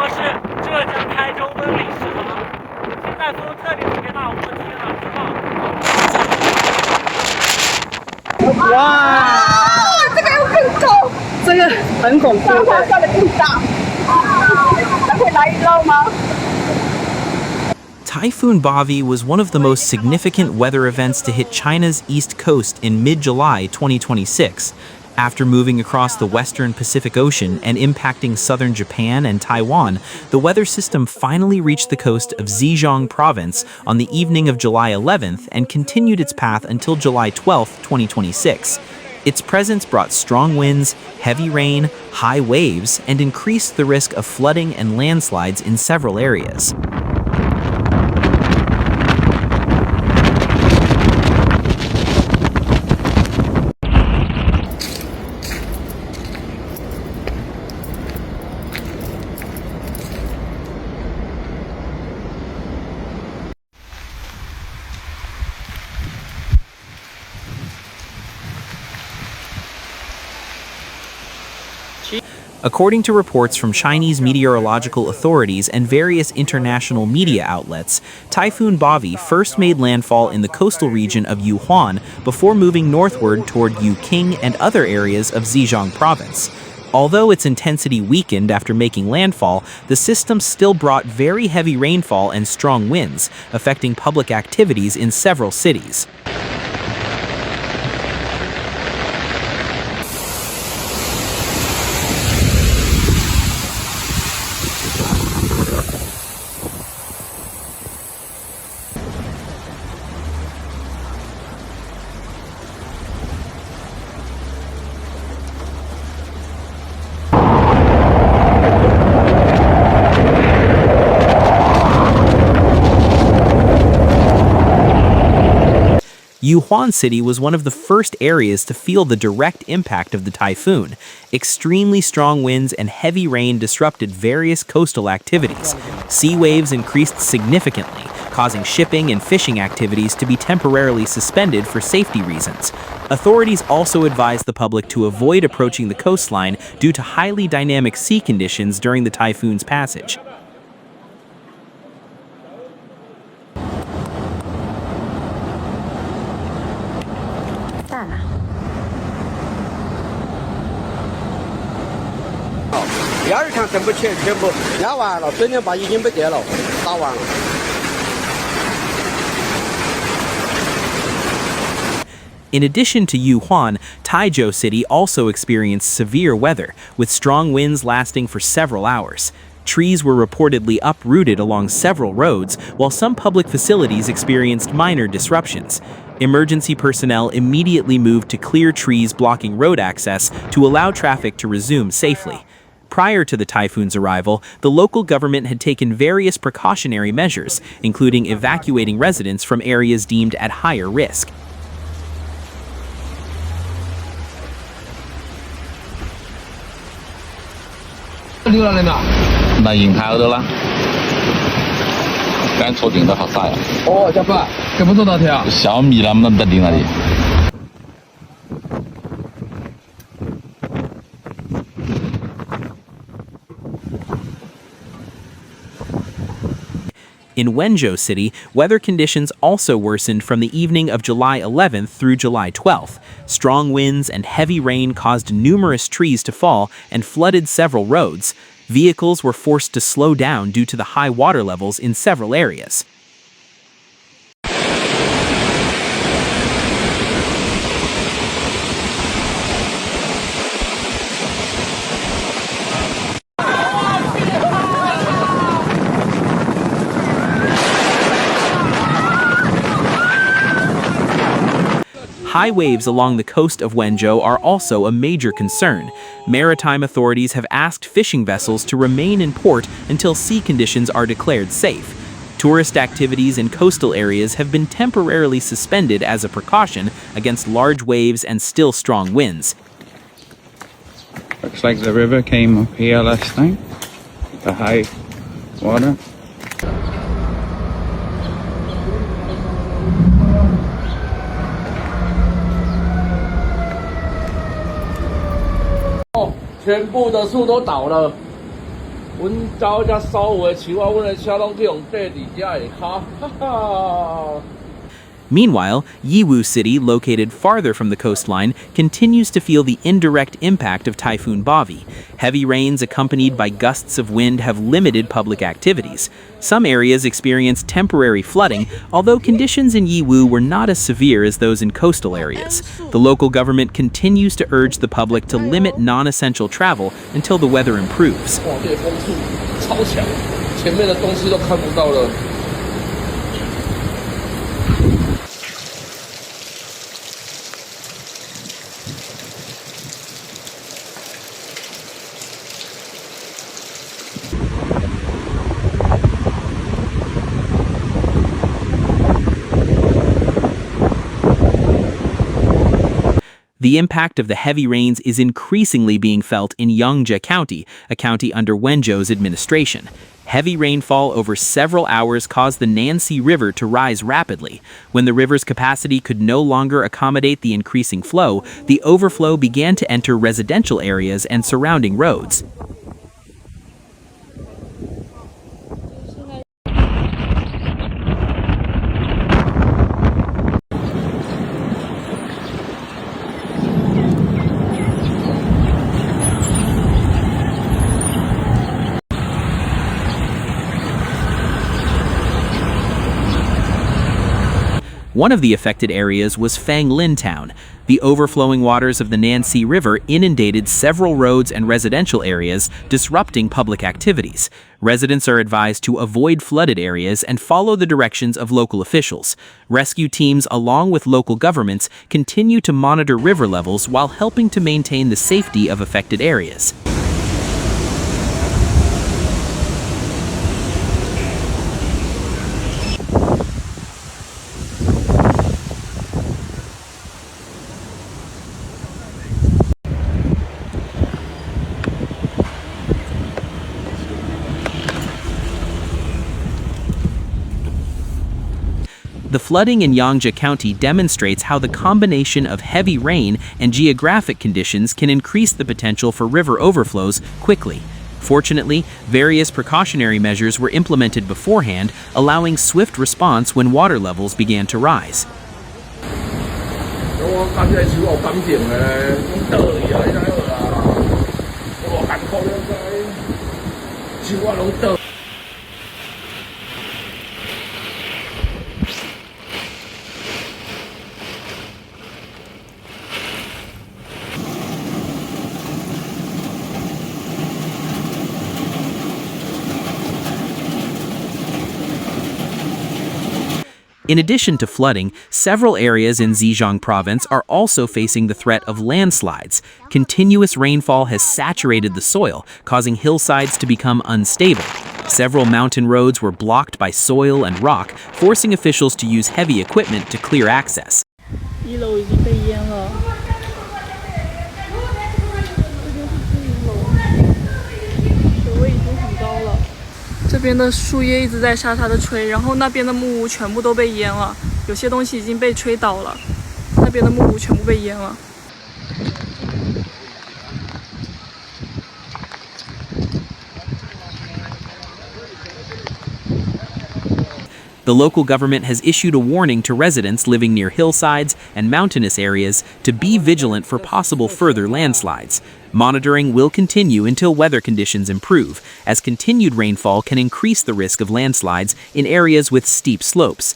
是浙江台州温美市吗？现在风特别特别大，我的天啊！哇，这个又更高，这个很恐怖它下的更大。那可以来一绕吗？ Typhoon Bavi was one of the most significant weather events to hit China's east coast in mid-July 2026. After moving across the western Pacific Ocean and impacting southern Japan and Taiwan, the weather system finally reached the coast of Zhejiang Province on the evening of July 11th and continued its path until July 12th, 2026. Its presence brought strong winds, heavy rain, high waves, and increased the risk of flooding and landslides in several areas. According to reports from Chinese meteorological authorities and various international media outlets, Typhoon Bavi first made landfall in the coastal region of Yuhuan before moving northward toward Yueqing and other areas of Zhejiang Province. Although its intensity weakened after making landfall, the system still brought very heavy rainfall and strong winds, affecting public activities in several cities. Yuhuan City was one of the first areas to feel the direct impact of the typhoon. Extremely strong winds and heavy rain disrupted various coastal activities. Sea waves increased significantly, causing shipping and fishing activities to be temporarily suspended for safety reasons. Authorities also advised the public to avoid approaching the coastline due to highly dynamic sea conditions during the typhoon's passage. In addition to Yuhuan, Taizhou City also experienced severe weather, with strong winds lasting for several hours. Trees were reportedly uprooted along several roads, while some public facilities experienced minor disruptions. Emergency personnel immediately moved to clear trees blocking road access to allow traffic to resume safely. Prior to the typhoon's arrival, the local government had taken various precautionary measures, including evacuating residents from areas deemed at higher risk. In Wenzhou City, weather conditions also worsened from the evening of July 11th through July 12th. Strong winds and heavy rain caused numerous trees to fall and flooded several roads. Vehicles were forced to slow down due to the high water levels in several areas. High waves along the coast of Wenzhou are also a major concern. Maritime authorities have asked fishing vessels to remain in port until sea conditions are declared safe. Tourist activities in coastal areas have been temporarily suspended as a precaution against large waves and still strong winds. Looks like the river came up here last night. The high water. 阮走遮稍微树啊，阮的车拢去用缀伫遮下骹，哈哈。 Meanwhile, Yiwu City, located farther from the coastline, continues to feel the indirect impact of Typhoon Bavi. Heavy rains accompanied by gusts of wind have limited public activities. Some areas experienced temporary flooding, although conditions in Yiwu were not as severe as those in coastal areas. The local government continues to urge the public to limit non-essential travel until the weather improves. 哇，这风速超强，前面的东西都看不到了。 The impact of the heavy rains is increasingly being felt in Yongjia County, a county under Wenzhou's administration. Heavy rainfall over several hours caused the Nancy River to rise rapidly. When the river's capacity could no longer accommodate the increasing flow, the overflow began to enter residential areas and surrounding roads. One of the affected areas was Fanglin Town. The overflowing waters of the Nancy River inundated several roads and residential areas, disrupting public activities. Residents are advised to avoid flooded areas and follow the directions of local officials. Rescue teams, along with local governments, continue to monitor river levels while helping to maintain the safety of affected areas. The flooding in Yongjia County demonstrates how the combination of heavy rain and geographic conditions can increase the potential for river overflows quickly. Fortunately, various precautionary measures were implemented beforehand, allowing swift response when water levels began to rise. In addition to flooding, several areas in Zhejiang Province are also facing the threat of landslides. Continuous rainfall has saturated the soil, causing hillsides to become unstable. Several mountain roads were blocked by soil and rock, forcing officials to use heavy equipment to clear access. 1楼已经被淹了。水位已经很高了。这边的树叶一直在沙沙的吹，然后那边的木屋全部都被淹了，有些东西已经被吹倒了，那边的木屋全部被淹了。 The local government has issued a warning to residents living near hillsides and mountainous areas to be vigilant for possible further landslides. Monitoring will continue until weather conditions improve, as continued rainfall can increase the risk of landslides in areas with steep slopes.